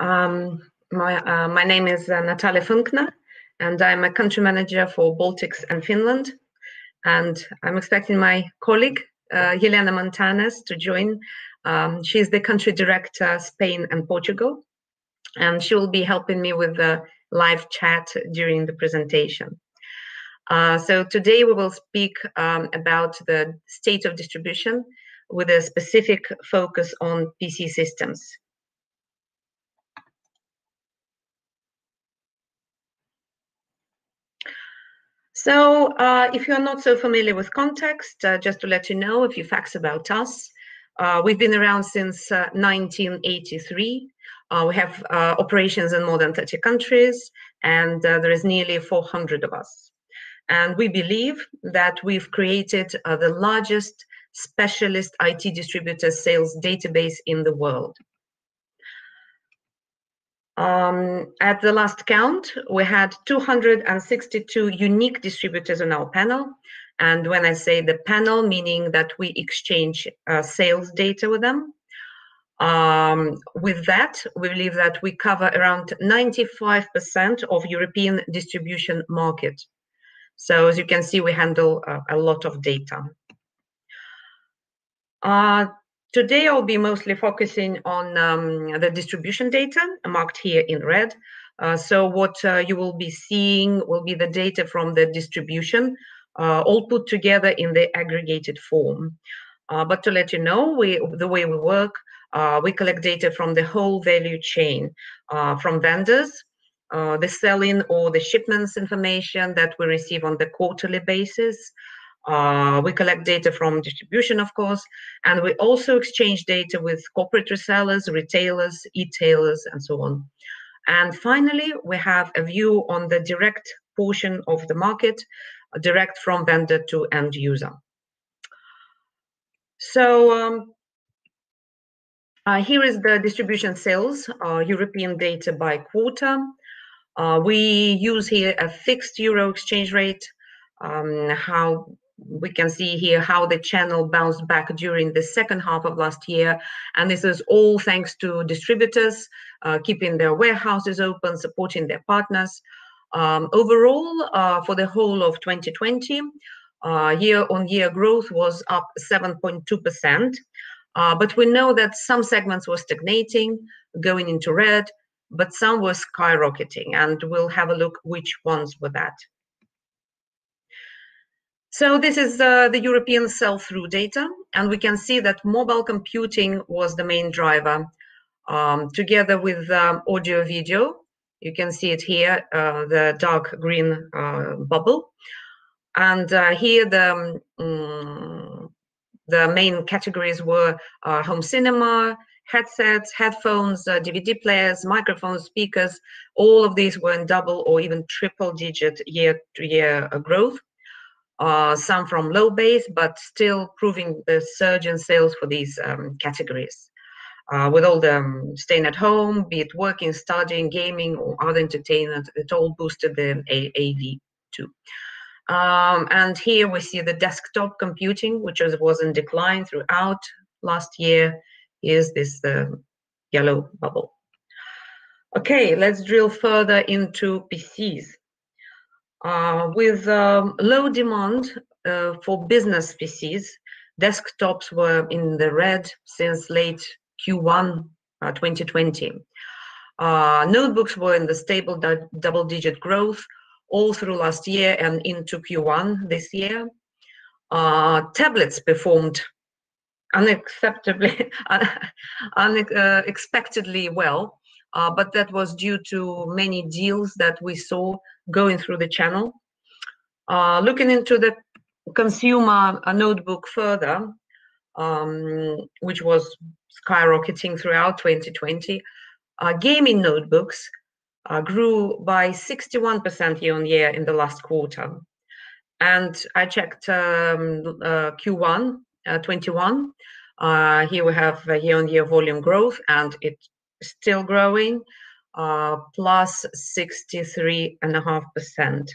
My name is Natalia Funkner, and I'm a country manager for Baltics and Finland. And I'm expecting my colleague, Elena Montanes, to join. She's the country director, Spain and Portugal, and she will be helping me with the live chat during the presentation. So today we will speak about the state of distribution with a specific focus on PC systems. So if you're not so familiar with context, just to let you know a few facts about us. We've been around since 1983. We have operations in more than 30 countries, and there is nearly 400 of us. And we believe that we've created the largest specialist IT distributor sales database in the world. At the last count, we had 262 unique distributors on our panel. And when I say the panel, meaning that we exchange sales data with them. With that, we believe that we cover around 95% of European distribution market. So as you can see, we handle a lot of data. Today, I'll be mostly focusing on the distribution data marked here in red. So what you will be seeing will be the data from the distribution, all put together in the aggregated form. But to let you know, the way we work, we collect data from the whole value chain, from vendors, the selling or the shipments information that we receive on the quarterly basis. We collect data from distribution, of course, and we also exchange data with corporate resellers, retailers, e-tailers, and so on. And finally, we have a view on the direct portion of the market, direct from vendor to end user. So here is the distribution sales, European data by quarter. We use here a fixed euro exchange rate, how we can see here how the channel bounced back during the second half of last year. And this is all thanks to distributors keeping their warehouses open, supporting their partners. Overall, for the whole of 2020, year-on-year growth was up 7.2%. But we know that some segments were stagnating, going into red, but some were skyrocketing, and we'll have a look which ones were that. So this is the European sell-through data, and we can see that mobile computing was the main driver, together with audio video. You can see it here, the dark green bubble. And here the main categories were home cinema, headsets, headphones, DVD players, microphones, speakers. All of these were in double or even triple-digit year-to-year growth. Some from low base, but still proving the surge in sales for these categories. With all the staying at home, be it working, studying, gaming, or other entertainment, it all boosted the AV too. And here we see the desktop computing, which was in decline throughout last year. Here's this yellow bubble. Okay, let's drill further into PCs. With low demand for business PCs, desktops were in the red since late Q1 2020. Notebooks were in the stable double-digit growth all through last year and into Q1 this year. Tablets performed unexpectedly well, but that was due to many deals that we saw going through the channel. Looking into the consumer notebook further, which was skyrocketing throughout 2020, gaming notebooks grew by 61% year-on-year in the last quarter. And I checked Q1 21. Here we have year-on-year volume growth, and it's still growing, plus 63.5%.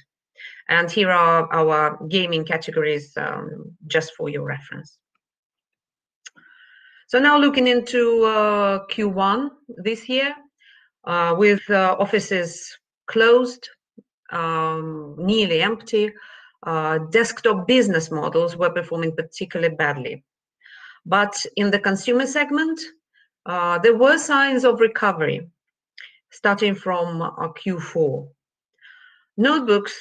And here are our gaming categories, just for your reference. So now looking into Q1 this year, with offices closed, nearly empty. Desktop business models were performing particularly badly. But in the consumer segment, there were signs of recovery starting from Q4. Notebooks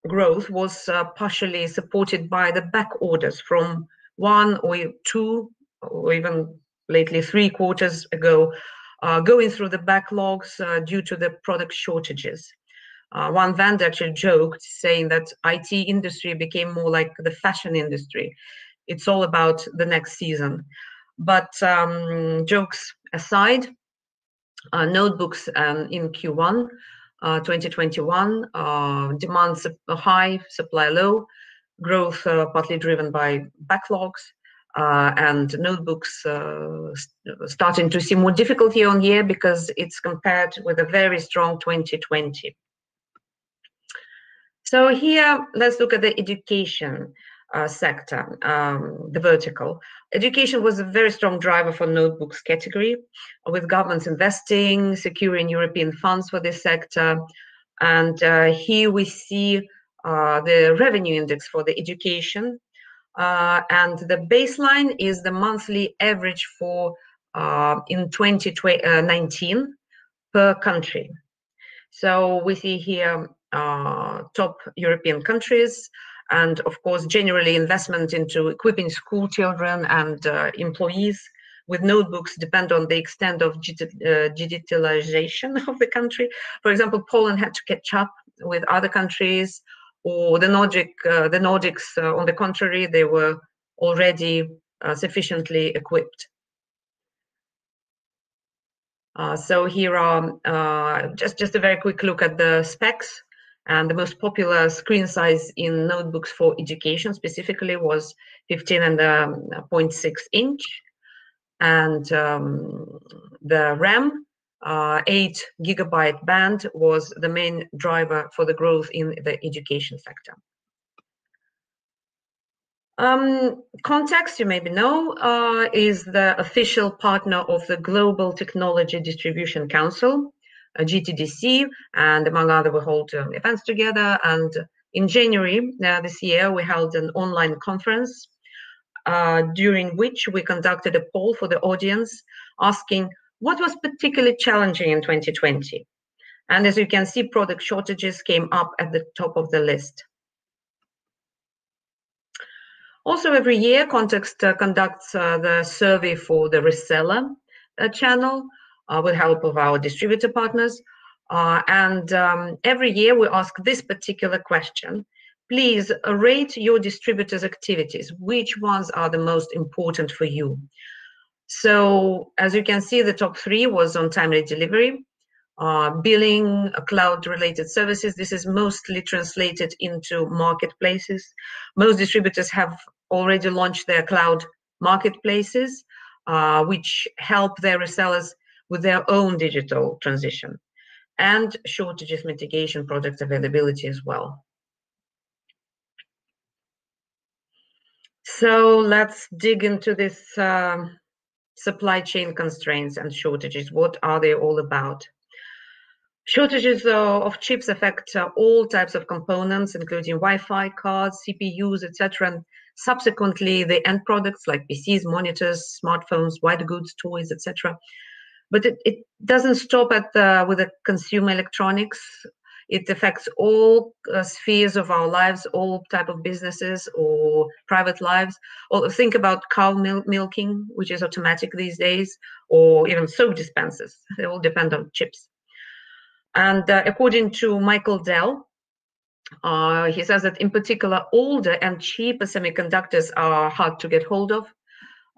growth was partially supported by the back orders from 1 or 2 or even lately 3 quarters ago, going through the backlogs due to the product shortages. One vendor actually joked, saying that IT industry became more like the fashion industry. It's all about the next season. But jokes aside, notebooks in Q1 2021, demand high, supply low, growth partly driven by backlogs, and notebooks starting to see more difficulty year on year because it's compared with a very strong 2020. So here, let's look at the education sector, the vertical. Education was a very strong driver for notebooks category, with governments investing, securing European funds for this sector. And here we see the revenue index for the education. And the baseline is the monthly average for in 2019 per country. So we see here top European countries, and of course, generally investment into equipping school children and employees with notebooks depend on the extent of digitalization of the country. For example, Poland had to catch up with other countries, or the Nordics, on the contrary, they were already sufficiently equipped. So here are just a very quick look at the specs. And the most popular screen size in notebooks for education specifically was 15.6 inch. And the RAM, 8 gigabyte band, was the main driver for the growth in the education sector. Context, you maybe know, is the official partner of the Global Technology Distribution Council, GTDC, and among other, we hold events together. And in January this year, we held an online conference during which we conducted a poll for the audience, asking what was particularly challenging in 2020. And as you can see, product shortages came up at the top of the list. Also, every year, Context conducts the survey for the reseller channel with help of our distributor partners. Every year we ask this particular question: please rate your distributors' activities. Which ones are the most important for you? So as you can see, the top 3 was on timely delivery, billing, cloud-related services. This is mostly translated into marketplaces. Most distributors have already launched their cloud marketplaces, which help their resellers with their own digital transition, and shortages mitigation, product availability as well. So let's dig into this supply chain constraints and shortages. What are they all about? Shortages of chips affect all types of components, including Wi-Fi cards, CPUs, etc., and subsequently the end products like PCs, monitors, smartphones, white goods, toys, etc. But it doesn't stop at with the consumer electronics. It affects all spheres of our lives, all type of businesses or private lives. Or think about cow milking, which is automatic these days, or even soap dispensers. They all depend on chips. And according to Michael Dell, he says that in particular, older and cheaper semiconductors are hard to get hold of.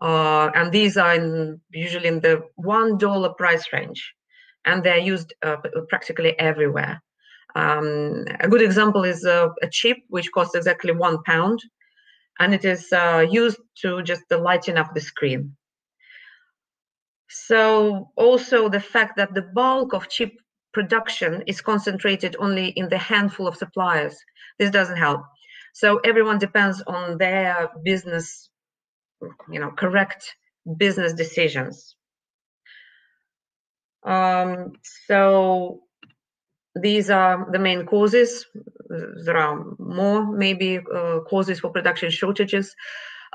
And these are usually in the $1 price range. And they're used practically everywhere. A good example is a chip which costs exactly £1. And it is used to just lighten up the screen. So also the fact that the bulk of chip production is concentrated only in the handful of suppliers. This doesn't help. So everyone depends on their business, correct business decisions. So these are the main causes. There are more maybe causes for production shortages.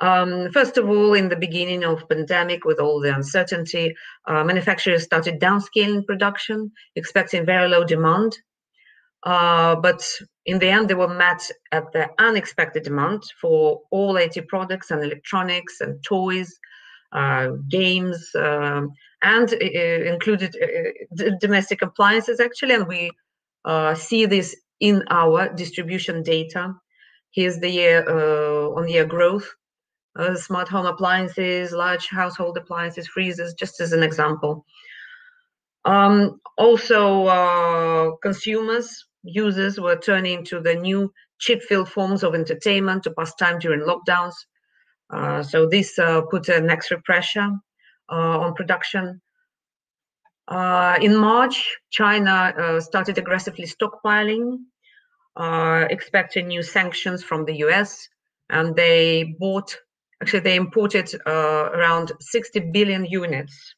First of all, in the beginning of pandemic, with all the uncertainty, manufacturers started downscaling production, expecting very low demand. But in the end, they were met at the unexpected demand for all IT products and electronics and toys, games, and included domestic appliances, actually. And we see this in our distribution data. Here's the year-on-year growth. Smart home appliances, large household appliances, freezers, just as an example. Also, consumers, users were turning to the new chip-filled forms of entertainment to pass time during lockdowns. So this put an extra pressure on production. In March, China started aggressively stockpiling, expecting new sanctions from the US, and they imported around 60 billion units.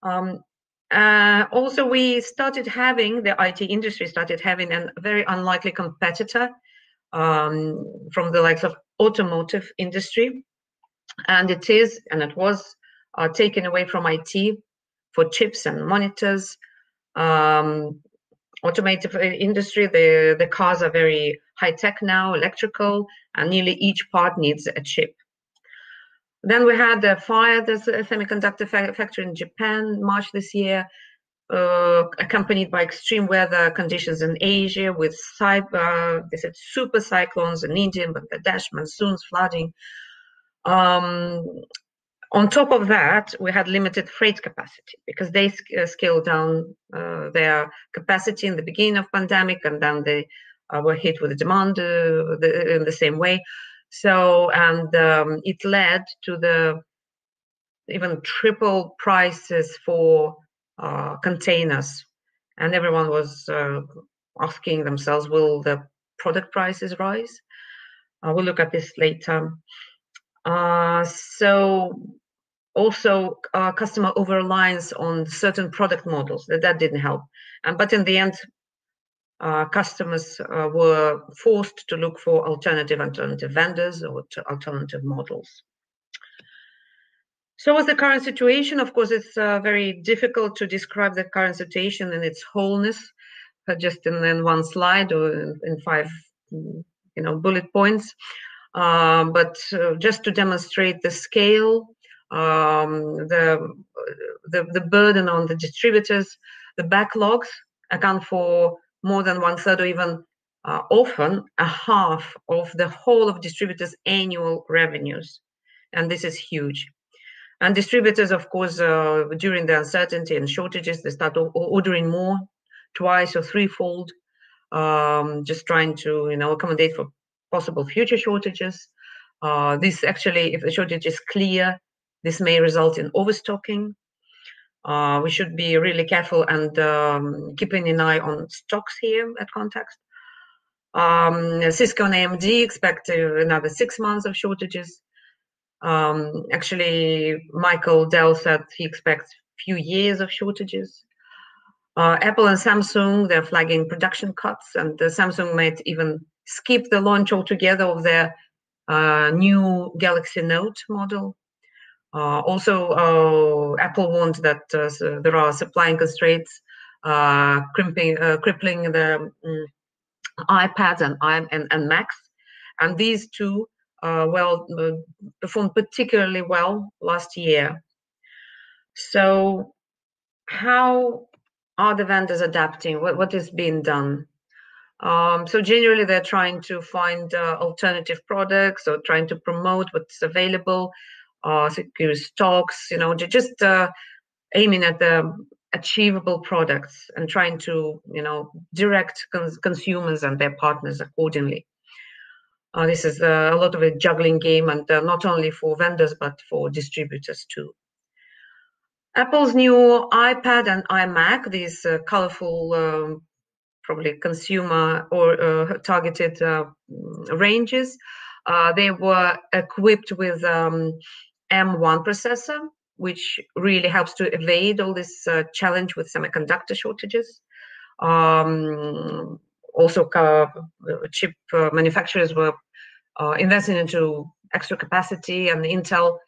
Also, the IT industry started having a very unlikely competitor from the likes of automotive industry, and it was taken away from IT for chips and monitors. Automotive industry, the cars are very high tech now, electrical, and nearly each part needs a chip. Then we had the fire at the semiconductor factory in Japan, March this year, accompanied by extreme weather conditions in Asia with super cyclones in India, Bangladesh, monsoons, flooding. On top of that, we had limited freight capacity because they scaled down their capacity in the beginning of pandemic, and then they were hit with the demand in the same way. So, and it led to the even triple prices for containers, and everyone was asking themselves, will the product prices rise? We'll look at this later. So also customer over-reliance on certain product models, that didn't help. But in the end, customers were forced to look for alternative vendors or alternative models. So what's the current situation? Of course, it's very difficult to describe the current situation in its wholeness, just in one slide or in 5 bullet points. But just to demonstrate the scale, the burden on the distributors, the backlogs account for more than 1/3 or even often a half of the whole of distributors' annual revenues. And this is huge. And distributors, of course, during the uncertainty and shortages, they start ordering more, twice or threefold, just trying to accommodate for possible future shortages. This actually, if the shortage is clear, this may result in overstocking. We should be really careful and keeping an eye on stocks here at Context. Cisco and AMD expect another 6 months of shortages. Actually, Michael Dell said he expects few years of shortages. Apple and Samsung, they're flagging production cuts, and Samsung might even skip the launch altogether of their new Galaxy Note model. Also, Apple warned that there are supply constraints crippling the iPads and Macs, and these two performed particularly well last year. So how are the vendors adapting? What is being done? So generally, they're trying to find alternative products or trying to promote what's available, secure stocks, just aiming at the achievable products and trying to, direct consumers and their partners accordingly. This is a lot of a juggling game, and not only for vendors, but for distributors too. Apple's new iPad and iMac, these colorful, probably consumer or targeted ranges, they were equipped with M1 processor, which really helps to evade all this challenge with semiconductor shortages. Also, chip manufacturers were investing into extra capacity, and Intel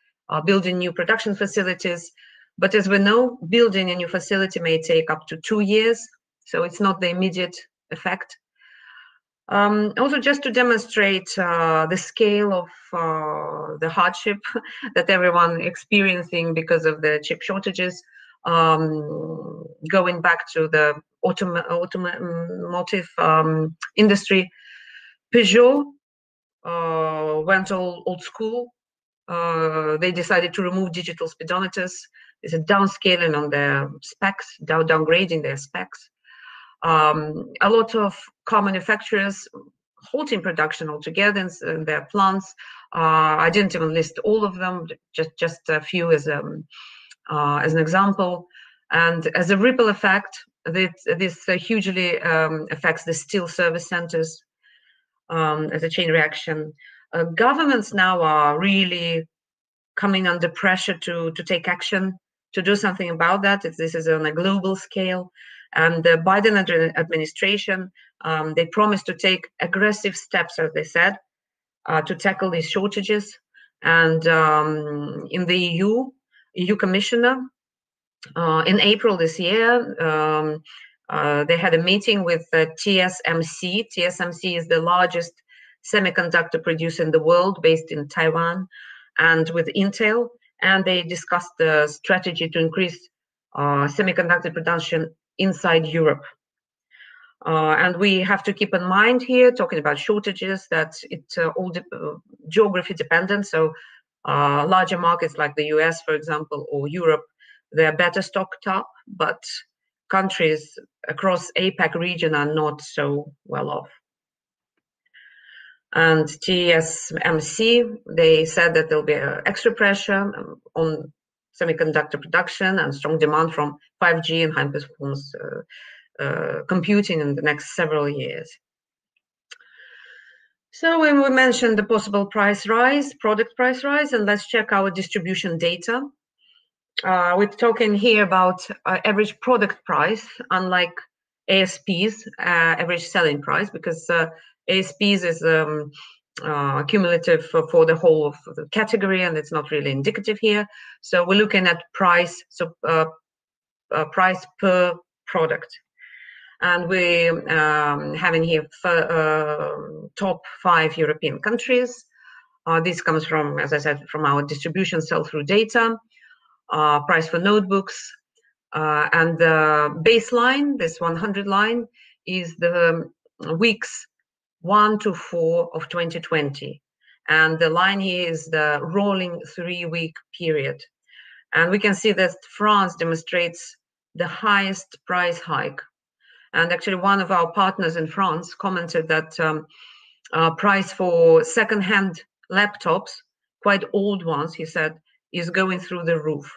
building new production facilities. But as we know, building a new facility may take up to 2 years, so it's not the immediate effect. Also, just to demonstrate the scale of the hardship that everyone experiencing because of the chip shortages, going back to the automotive industry, Peugeot went old school. They decided to remove digital speedometers. There's a downscaling on their specs, downgrading their specs. A lot of car manufacturers halting production altogether in their plants. I didn't even list all of them, just a few as an example. And as a ripple effect, this hugely affects the steel service centers as a chain reaction. Governments now are really coming under pressure to take action, to do something about that. This is on a global scale. And the Biden administration, they promised to take aggressive steps, as they said, to tackle these shortages. And in the EU Commissioner, in April this year, they had a meeting with TSMC. TSMC is the largest semiconductor producer in the world, based in Taiwan, and with Intel. And they discussed the strategy to increase semiconductor production inside Europe. And we have to keep in mind here, talking about shortages, that it's all geography dependent. So larger markets like the US, for example, or Europe, they're better stocked up, but countries across APAC region are not so well off. And TSMC, they said that there'll be extra pressure on semiconductor production and strong demand from 5G and high performance computing in the next several years. So when we mentioned the possible price rise, product price rise, and let's check our distribution data. We're talking here about average product price, unlike ASPs, average selling price, because ASPs is cumulative for the whole of the category, and it's not really indicative here. So we're looking at price, so price per product. And we having here top 5 European countries. This comes from, as I said, from our distribution sell-through data. Price for notebooks, and the baseline, this 100 line, is the weeks 1 to 4 of 2020. And the line here is the rolling 3-week period. And we can see that France demonstrates the highest price hike. And actually, one of our partners in France commented that price for second-hand laptops, quite old ones, he said, is going through the roof.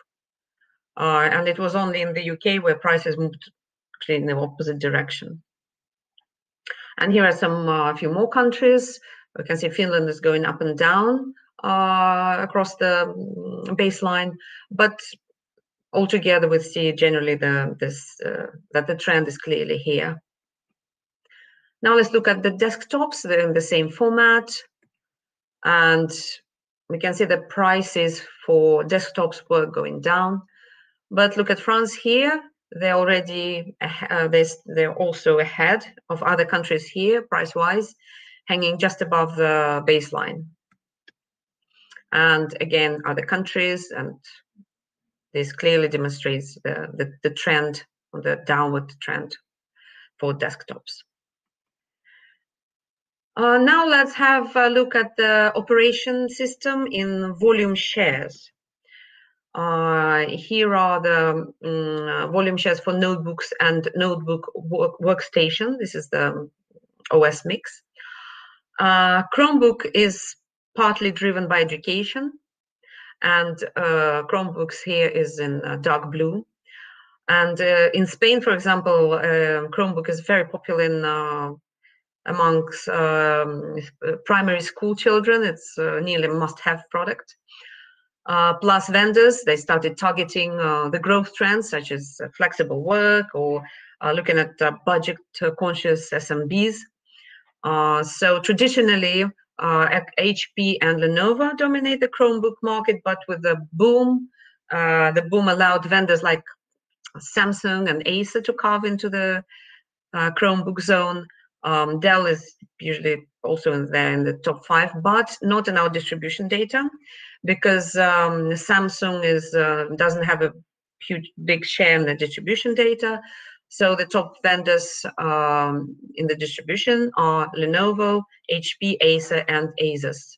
And it was only in the UK where prices moved actually in the opposite direction. And here are some a few more countries. We can see Finland is going up and down across the baseline, but altogether we see generally that the trend is clearly here. Now let's look at the desktops. They're in the same format, and we can see the prices for desktops were going down. But look at France here. They're already they're also ahead of other countries here, price-wise, hanging just above the baseline. And again, other countries, and this clearly demonstrates the trend, the downward trend for desktops. Now let's have a look at the operation system in volume shares. Here are the volume shares for notebooks and notebook workstation. This is the OS mix. Chromebook is partly driven by education, and Chromebooks here is in dark blue. And in Spain, for example, Chromebook is very popular in amongst primary school children. It's nearly a must-have product. Plus vendors, they started targeting the growth trends such as flexible work or looking at budget-conscious SMBs. So traditionally, HP and Lenovo dominate the Chromebook market, but with the boom allowed vendors like Samsung and Acer to carve into the Chromebook zone. Dell is usually also in the top 5, but not in our distribution data, because Samsung doesn't have a big share in the distribution data. So the top vendors in the distribution are Lenovo, HP, Acer, and Asus.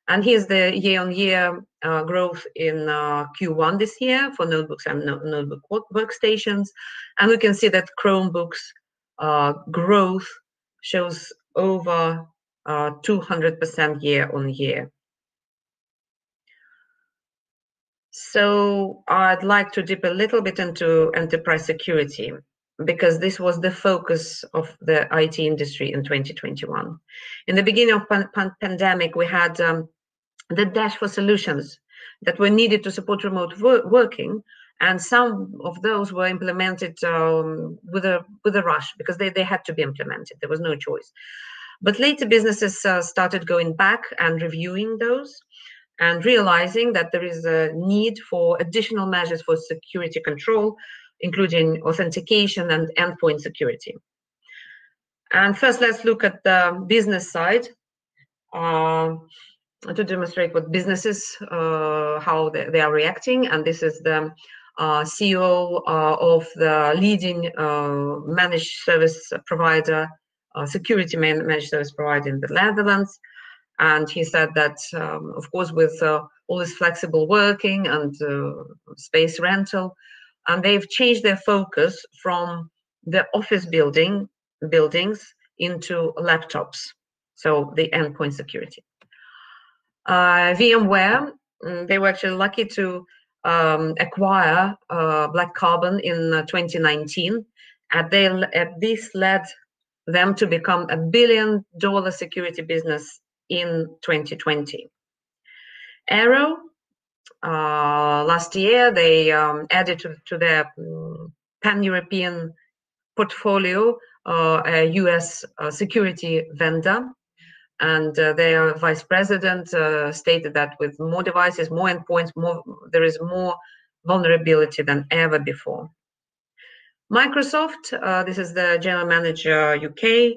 And here's the year-on-year growth in Q1 this year for notebooks and notebook workstations. And we can see that Chromebooks growth shows over 200% year-on-year. So I'd like to dip a little bit into enterprise security, because this was the focus of the IT industry in 2021. In the beginning of pandemic, we had the dash for solutions that were needed to support remote working, and some of those were implemented with a rush, because they had to be implemented. There was no choice. But later businesses started going back and reviewing those and realizing that there is a need for additional measures for security control, including authentication and endpoint security. And first, let's look at the business side to demonstrate what businesses, how they are reacting. And this is the CEO of the leading managed service provider, security managed service provider in the Netherlands. And he said that, of course, with all this flexible working and space rental, and they've changed their focus from the office buildings into laptops, so the endpoint security. VMware, they were actually lucky to acquire Black Carbon in 2019, and this led them to become $1 billion security business in 2020. Arrow, last year, they added to their pan-European portfolio a US security vendor. And their vice president stated that with more devices, more endpoints, there is more vulnerability than ever before. Microsoft, this is the general manager UK.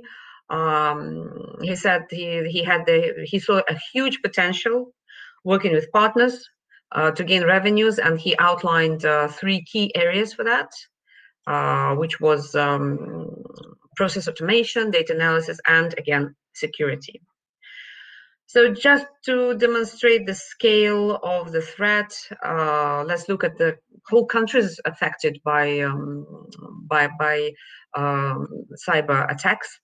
He said he saw a huge potential working with partners to gain revenues, and he outlined 3 key areas for that, which was process automation, data analysis, and again, security. So just to demonstrate the scale of the threat, let's look at the whole countries affected by cyber attacks.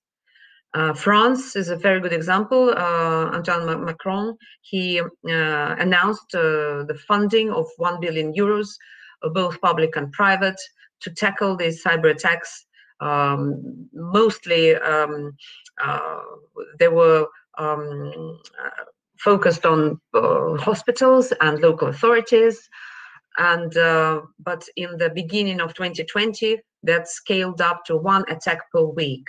France is a very good example. Antoine Macron, he announced the funding of 1 billion euros, both public and private, to tackle these cyber attacks. Mostly they were focused on hospitals and local authorities, and but in the beginning of 2020, that scaled up to 1 attack per week.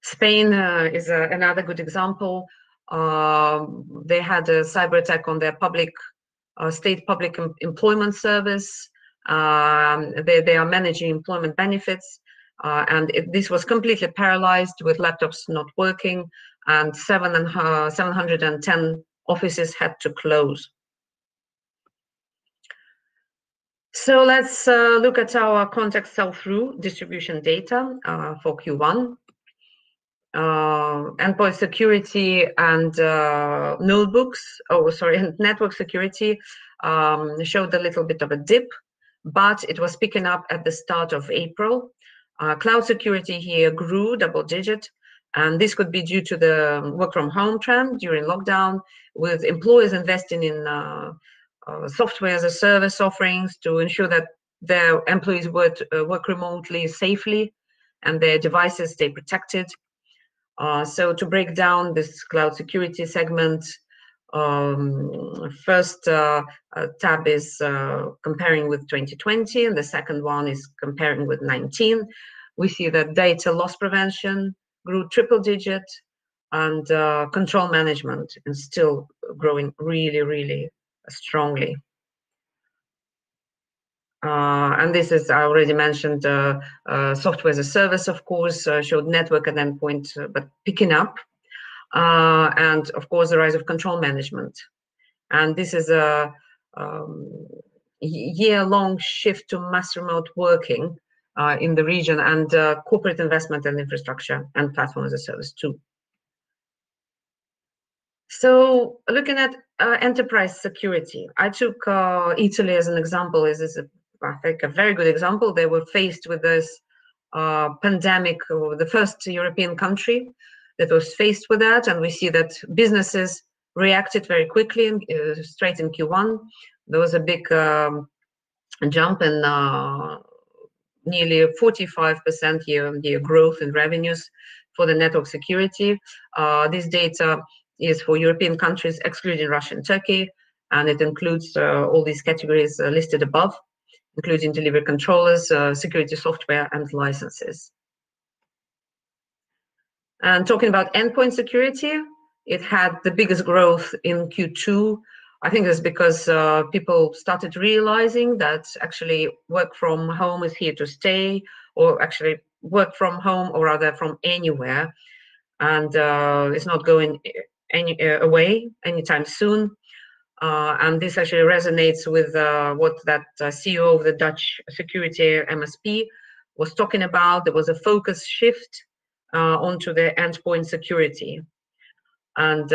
Spain is another good example. They had a cyber attack on their state public employment service. They are managing employment benefits, and this was completely paralyzed with laptops not working, and 710 offices had to close. So let's look at our context sell-through distribution data for Q1. Endpoint security and and network security showed a little bit of a dip, but it was picking up at the start of April. Cloud security here grew double-digit, and this could be due to the work from home trend during lockdown, with employers investing in software as a service offerings to ensure that their employees would work remotely safely and their devices stay protected. So to break down this cloud security segment, First tab is comparing with 2020, and the second one is comparing with 19. We see that data loss prevention grew triple-digit, and control management is still growing really, really strongly. And this is, I already mentioned, software as a service, of course, showed network and endpoint, but picking up. And of course, the rise of control management. And this is a year-long shift to mass remote working in the region, and corporate investment and infrastructure and platform as a service too. So looking at enterprise security, I took Italy as an example. I think a very good example. They were faced with this pandemic, the first European country that was faced with that, and we see that businesses reacted very quickly straight in Q1. There was a big jump in nearly 45% year-on-year growth in revenues for the network security. This data is for European countries excluding Russia and Turkey, and it includes all these categories listed above, including delivery controllers, security software, and licenses. And talking about endpoint security, it had the biggest growth in Q2. I think it's because people started realizing that actually work from home is here to stay, or actually work from home, or rather from anywhere, and it's not going away anytime soon. And this actually resonates with what that CEO of the Dutch security MSP was talking about. There was a focus shift onto the endpoint security. And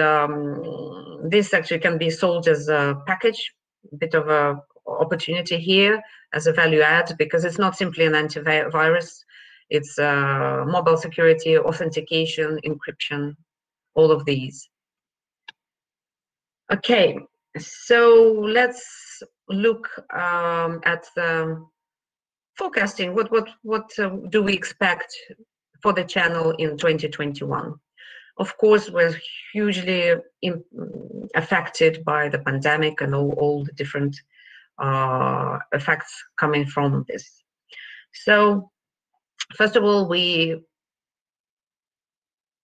this actually can be sold as a package, a bit of a opportunity here as a value add, because it's not simply an antivirus, it's mobile security, authentication, encryption, all of these. Okay, so let's look at the forecasting. What do we expect for the channel in 2021? Of course, we're hugely affected by the pandemic and all the different effects coming from this. So, first of all, we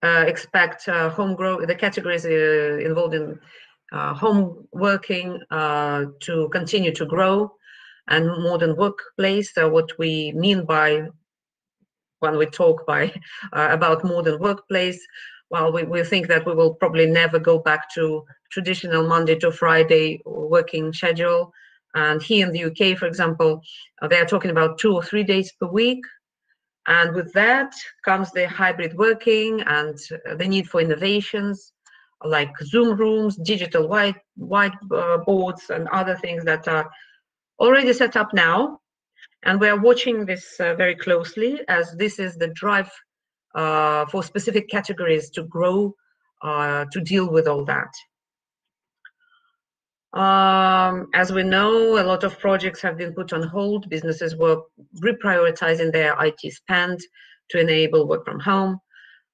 expect home growth, the categories involved in home working to continue to grow, and modern workplace. What we mean by when we talk about modern workplace, well, we think that we will probably never go back to traditional Monday to Friday working schedule. And here in the UK, for example, they are talking about 2 or 3 days per week. And with that comes the hybrid working and the need for innovations like Zoom rooms, digital whiteboards, and other things that are already set up now. And we are watching this very closely, as this is the drive for specific categories to grow, to deal with all that. As we know, a lot of projects have been put on hold. Businesses were reprioritizing their IT spend to enable work from home.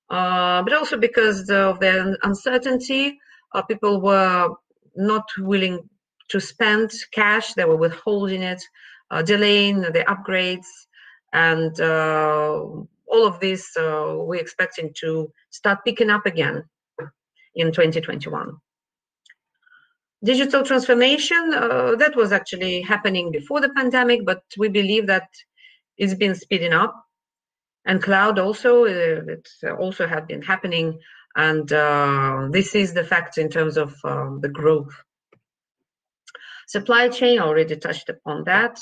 But also because of the uncertainty, people were not willing to spend cash. They were withholding it, delaying the upgrades, and all of this we're expecting to start picking up again in 2021. Digital transformation, that was actually happening before the pandemic, but we believe that it's been speeding up. And cloud also, it's also have been happening, and this is the fact in terms of the growth. Supply chain, already touched upon that.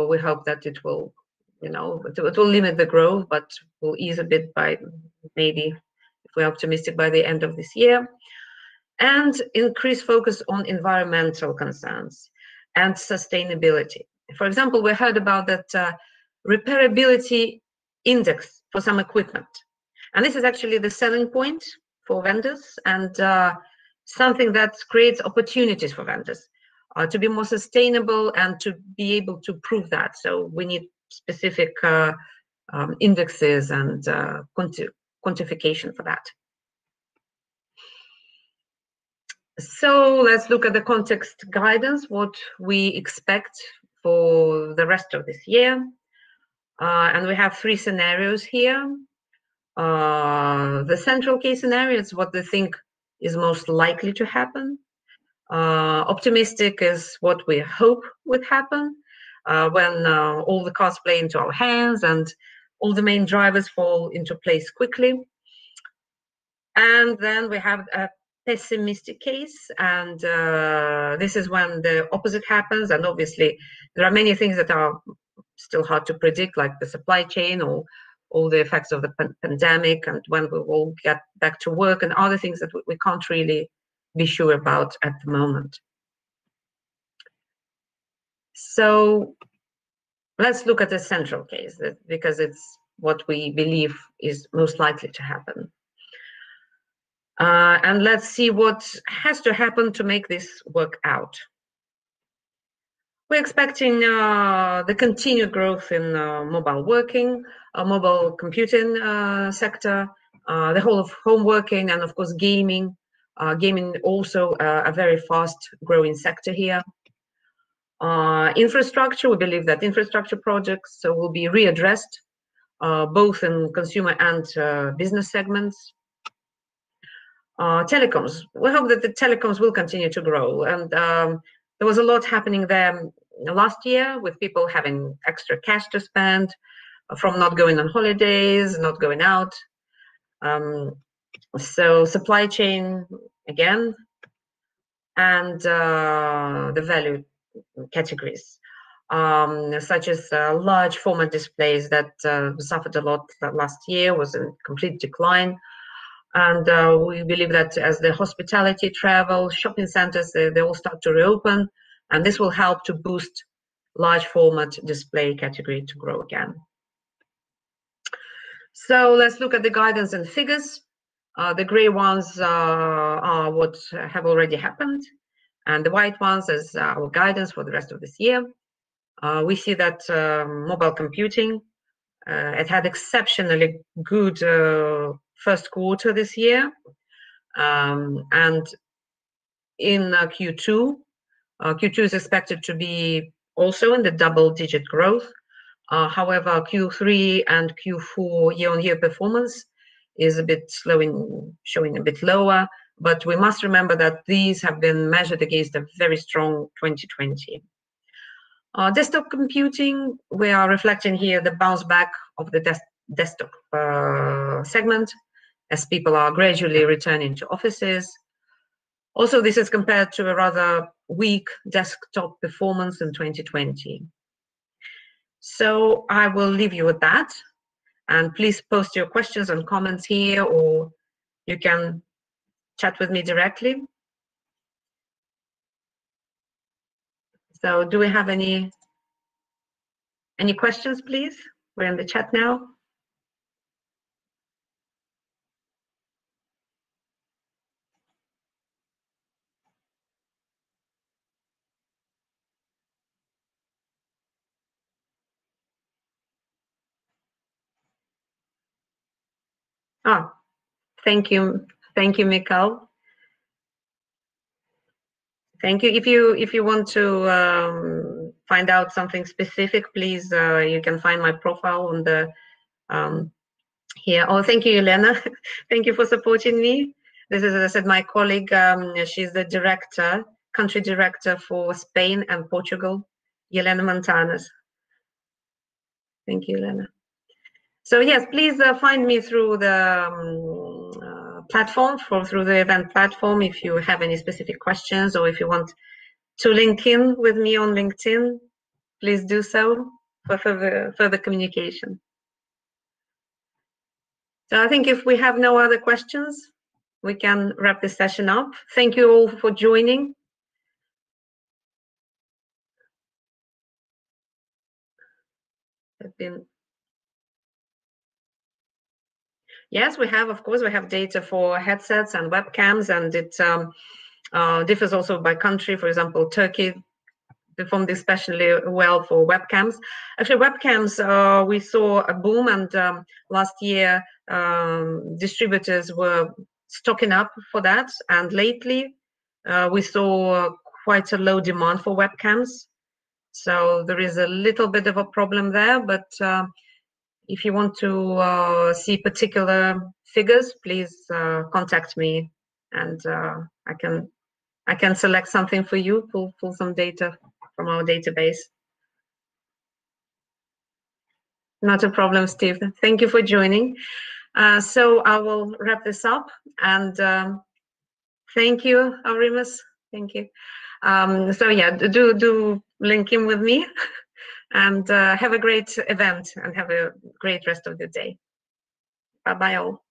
We hope that it will, it will limit the growth, but will ease a bit by maybe, if we're optimistic, by the end of this year. And increase focus on environmental concerns and sustainability. For example, we heard about that repairability index for some equipment. And this is actually the selling point for vendors, and something that creates opportunities for vendors to be more sustainable and to be able to prove that. So we need specific indexes and quantification for that. So let's look at the context guidance, what we expect for the rest of this year. And we have 3 scenarios here. The central case scenario is what they think is most likely to happen. Optimistic is what we hope would happen when all the cards play into our hands and all the main drivers fall into place quickly. And then we have a pessimistic case, and this is when the opposite happens. And obviously, there are many things that are still hard to predict, like the supply chain or all the effects of the pandemic, and when we will get back to work, and other things that we can't really be sure about at the moment. So let's look at the central case, because it's what we believe is most likely to happen. And let's see what has to happen to make this work out. We're expecting the continued growth in mobile working, mobile computing sector, the whole of home working, and of course gaming. Gaming also a very fast growing sector here. Infrastructure, we believe that infrastructure projects will be readdressed both in consumer and business segments. Telecoms, we hope that the telecoms will continue to grow, and there was a lot happening there last year with people having extra cash to spend from not going on holidays, not going out. So supply chain again, and the value categories, such as large format displays that suffered a lot last year, was in complete decline. And we believe that as the hospitality, travel, shopping centers, they all start to reopen, and this will help to boost large format display category to grow again. So let's look at the guidance and figures. The gray ones are what have already happened, and the white ones is our guidance for the rest of this year. We see that mobile computing, it had exceptionally good first quarter this year, and in Q2 is expected to be also in the double-digit growth. However, Q3 and Q4 year-on-year performance is a bit showing a bit lower, but we must remember that these have been measured against a very strong 2020. Desktop computing, we are reflecting here the bounce back of the desktop segment as people are gradually returning to offices. Also, this is compared to a rather weak desktop performance in 2020. So I will leave you with that, and please post your questions and comments here, or you can chat with me directly. So do we have any questions, please? We're in the chat now. Ah, thank you, Mikhail. Thank you. If you want to find out something specific, please you can find my profile on the here. Oh, thank you, Elena. Thank you for supporting me. This is, as I said, my colleague. She's the country director for Spain and Portugal, Elena Montanas. Thank you, Elena. So yes, please find me through the platform, through the event platform, if you have any specific questions, or if you want to link in with me on LinkedIn, please do so for further communication. So I think if we have no other questions, we can wrap this session up. Thank you all for joining. Yes, we have, of course, we have data for headsets and webcams, and it differs also by country. For example, Turkey performed especially well for webcams. Actually, webcams, we saw a boom, and last year distributors were stocking up for that, and lately we saw quite a low demand for webcams. So there is a little bit of a problem there, but if you want to see particular figures, please contact me, and I can select something for you, pull some data from our database. Not a problem, Steve. Thank you for joining. So I will wrap this up, and thank you, Aurimas. Thank you. So yeah, do link in with me, and have a great event, and have a great rest of the day. Bye-bye all.